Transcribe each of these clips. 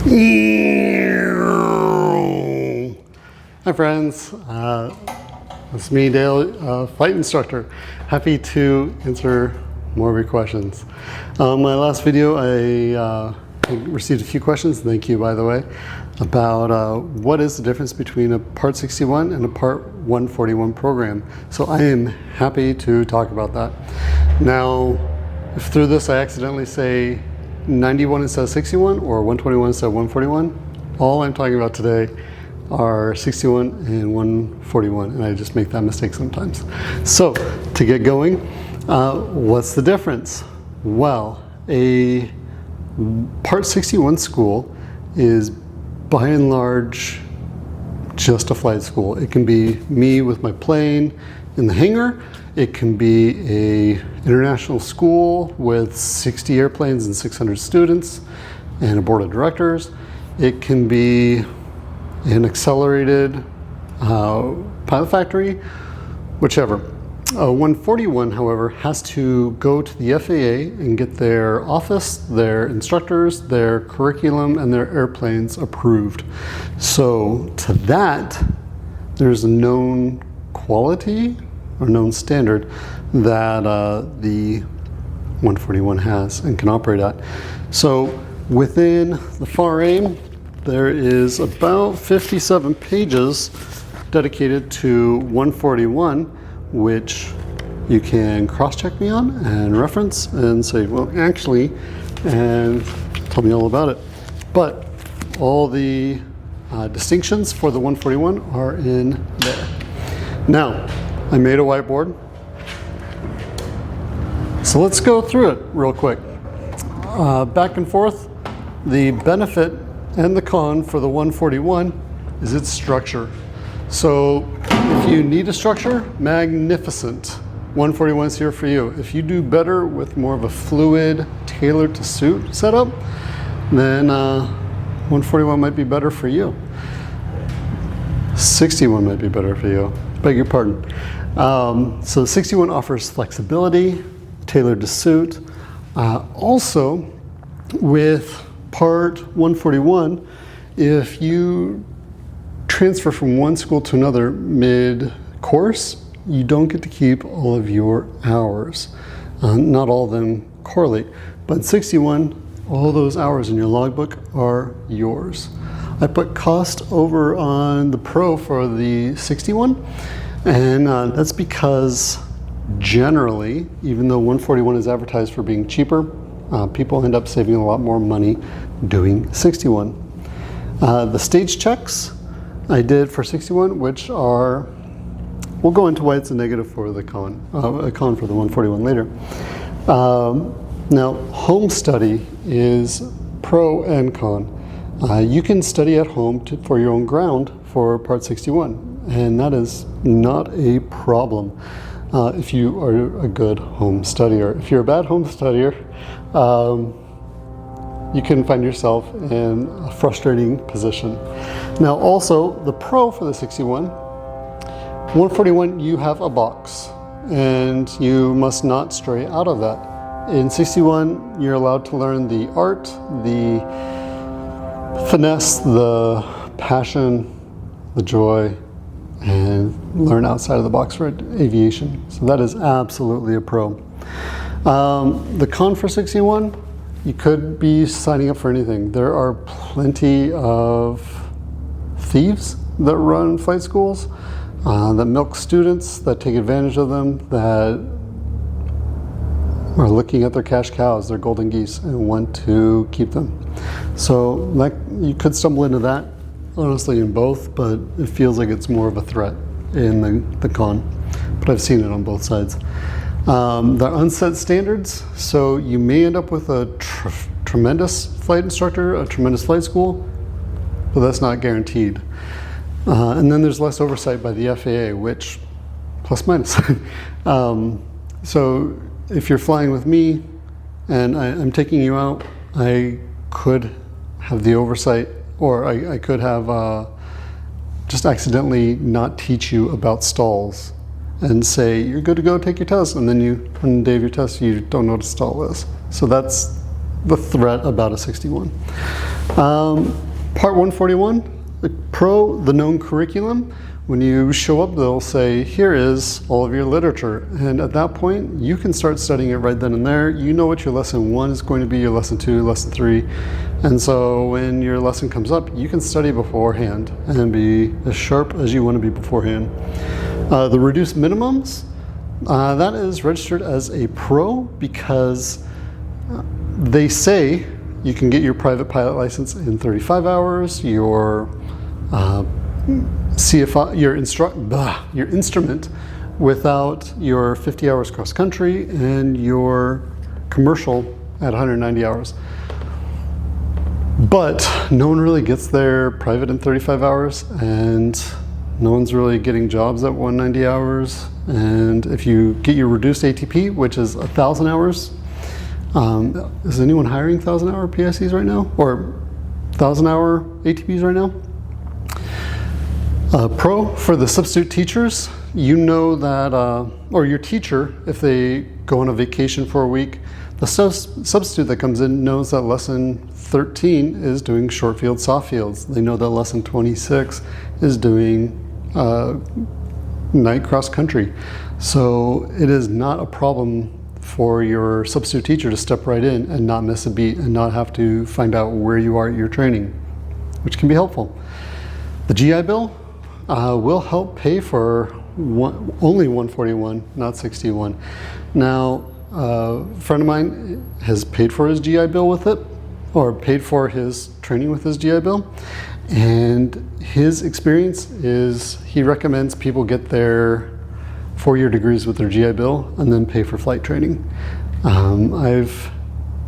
Hi friends, it's me, Dale, flight instructor. Happy to answer more of your questions. My last video I received a few questions, thank you by the way, about what is the difference between a Part 61 and a Part 141 program. So I am happy to talk about that. Now, if through this I accidentally say 91 instead of 61 or 121 instead of 141, all I'm talking about today are 61 and 141, and I just make that mistake sometimes. So to get going, what's the difference? Well, a Part 61 school is by and large just a flight school. It can be me with my plane in the hangar. It can be a international school with 60 airplanes and 600 students and a board of directors. It can be an accelerated pilot factory, whichever. 141, however, has to go to the FAA and get their office, their instructors, their curriculum, and their airplanes approved. So to that, there's a known quality or known standard that the 141 has and can operate at. So within the FAR-AIM, there is about 57 pages dedicated to 141, which you can cross-check me on and reference and say, well, actually, and tell me all about it. But all the distinctions for the 141 are in there. Now, I made a whiteboard. So let's go through it real quick. Back and forth, the benefit and the con for the 141 is its structure. So if you need a structure, magnificent. 141 is here for you. If you do better with more of a fluid, tailored to suit setup, then 141 might be better for you. 61 might be better for you. Beg your pardon. So 61 offers flexibility, tailored to suit. Also, with Part 141, if you transfer from one school to another mid-course, you don't get to keep all of your hours. Not all of them correlate, but 61, all those hours in your logbook are yours. I put cost over on the Pro for the 61, and that's because generally, even though 141 is advertised for being cheaper, people end up saving a lot more money doing 61. The stage checks I did for 61, which are, we'll go into why it's a negative for the con, a con for the 141 later. Now, home study is pro and con. You can study at home for your own ground for Part 61, and that is not a problem if you are a good home studier. If you're a bad home studier, you can find yourself in a frustrating position. Now also, the Pro for the 61, 141, you have a box, and you must not stray out of that. In 61, you're allowed to learn the art, the finesse, the passion, the joy, and learn outside of the box for aviation. So that is absolutely a pro. The con for 61, you could be signing up for anything. There are plenty of thieves that run flight schools, that milk students, that take advantage of them, that are looking at their cash cows, their golden geese, and want to keep them. So like, you could stumble into that, honestly, in both, but it feels like it's more of a threat in the con. But I've seen it on both sides. There are unset standards, so you may end up with a tremendous flight instructor, a tremendous flight school, but that's not guaranteed. And then there's less oversight by the FAA, which plus minus. So if you're flying with me and I'm taking you out, I could have the oversight, or I could have just accidentally not teach you about stalls and say, you're good to go, take your test, and then on the day of your test, you don't know what a stall is. So that's the threat about a 61. Part 141, the Pro, the known curriculum. When you show up, they'll say, here is all of your literature. And at that point, you can start studying it right then and there. You know what your lesson 1 is going to be, your lesson 2, lesson 3. And so when your lesson comes up, you can study beforehand and be as sharp as you want to be beforehand. The reduced minimums, that is registered as a pro because they say you can get your private pilot license in 35 hours, your CFI, your instrument without your 50 hours cross country, and your commercial at 190 hours. But no one really gets their private in 35 hours, and no one's really getting jobs at 190 hours. And if you get your reduced ATP, which is 1,000 hours, is anyone hiring 1,000-hour PICs right now? Or 1,000-hour ATPs right now? Pro, for the substitute teachers, you know that, or your teacher, if they go on a vacation for a week, the substitute that comes in knows that lesson 13 is doing short field, soft fields. They know that lesson 26 is doing night cross country. So it is not a problem for your substitute teacher to step right in and not miss a beat and not have to find out where you are at your training, which can be helpful. The GI Bill will help pay for only 141, not 61. Now, a friend of mine has paid for his GI Bill with it, or paid for his training with his GI Bill, and his experience is he recommends people get their 4-year degrees with their GI Bill and then pay for flight training. I've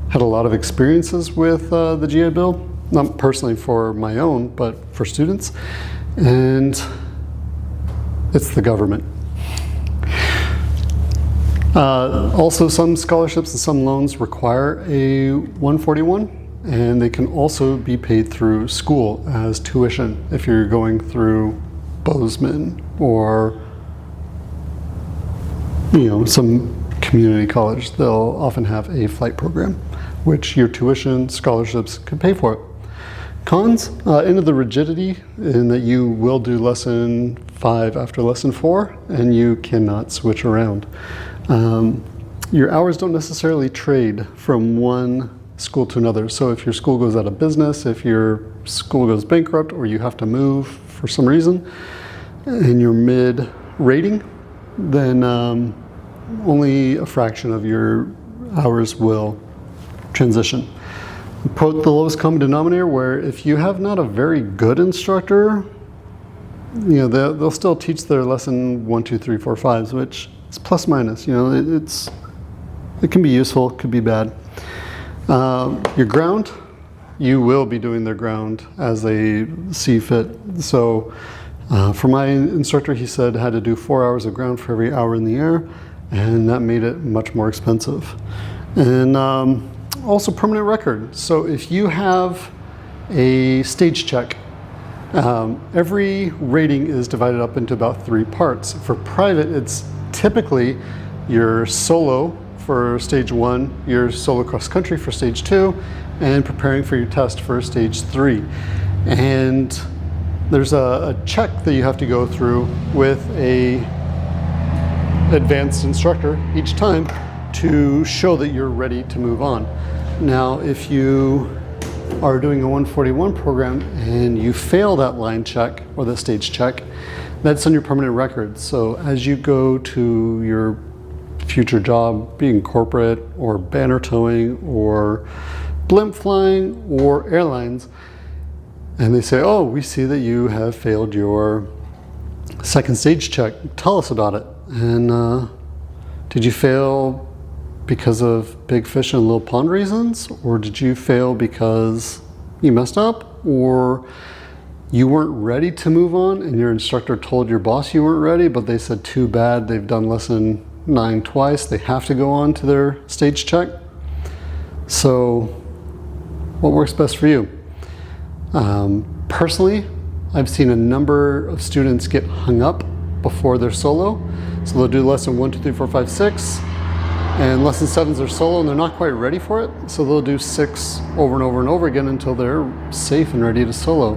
had a lot of experiences with the GI Bill, not personally for my own, but for students, and it's the government. Also, some scholarships and some loans require a 141, and they can also be paid through school as tuition if you're going through Bozeman or some community college. They'll often have a flight program, which your tuition scholarships could pay for it. Cons, into the rigidity in that you will do lesson 5 after lesson 4, and you cannot switch around. Your hours don't necessarily trade from one school to another. So if your school goes out of business, if your school goes bankrupt, or you have to move for some reason, and you're mid-rating, then only a fraction of your hours will transition. Put the lowest common denominator, where if you have not a very good instructor, they'll still teach their lesson 1, 2, 3, 4, 5s, which is plus minus. It can be useful, it could be bad. Your ground, you will be doing their ground as they see fit. So for my instructor, he said had to do 4 hours of ground for every hour in the air, and that made it much more expensive. And also permanent record. So if you have a stage check, every rating is divided up into about 3 parts. For private, it's typically your solo for stage 1, your solo cross country for stage 2, and preparing for your test for stage 3. And there's a check that you have to go through with a advanced instructor each time to show that you're ready to move on. Now, if you are doing a 141 program and you fail that line check or the stage check, that's on your permanent record. So as you go to your future job, being corporate or banner towing or blimp flying or airlines, and they say, oh, we see that you have failed your second stage check. Tell us about it. And did you fail because of big fish and little pond reasons? Or did you fail because you messed up? Or you weren't ready to move on and your instructor told your boss you weren't ready, but they said too bad, they've done lesson 9 twice, they have to go on to their stage check. So what works best for you? Personally, I've seen a number of students get hung up before their solo. So they'll do lesson 1, 2, 3, 4, 5, 6, And lesson 7s are solo and they're not quite ready for it, so they'll do 6 over and over and over again until they're safe and ready to solo.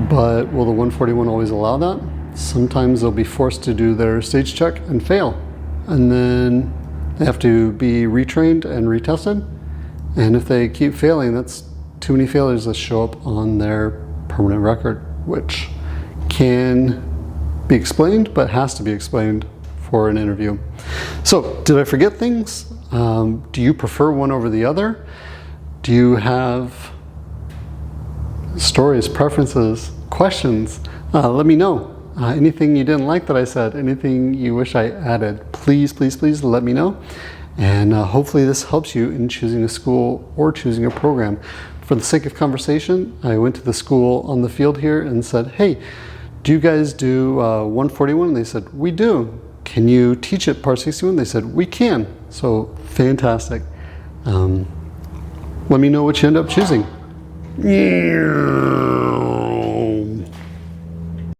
But will the 141 always allow that? Sometimes they'll be forced to do their stage check and fail, and then they have to be retrained and retested. And if they keep failing, that's too many failures that show up on their permanent record, which can be explained, but has to be explained for an interview. So, did I forget things? Do you prefer one over the other? Do you have stories, preferences, questions? Let me know. Anything you didn't like that I said, anything you wish I added, please, please, please let me know. And hopefully this helps you in choosing a school or choosing a program. For the sake of conversation, I went to the school on the field here and said, hey, do you guys do 141? And they said, we do. Can you teach it Part 61? They said, we can. So fantastic. Let me know what you end up choosing. Yeah.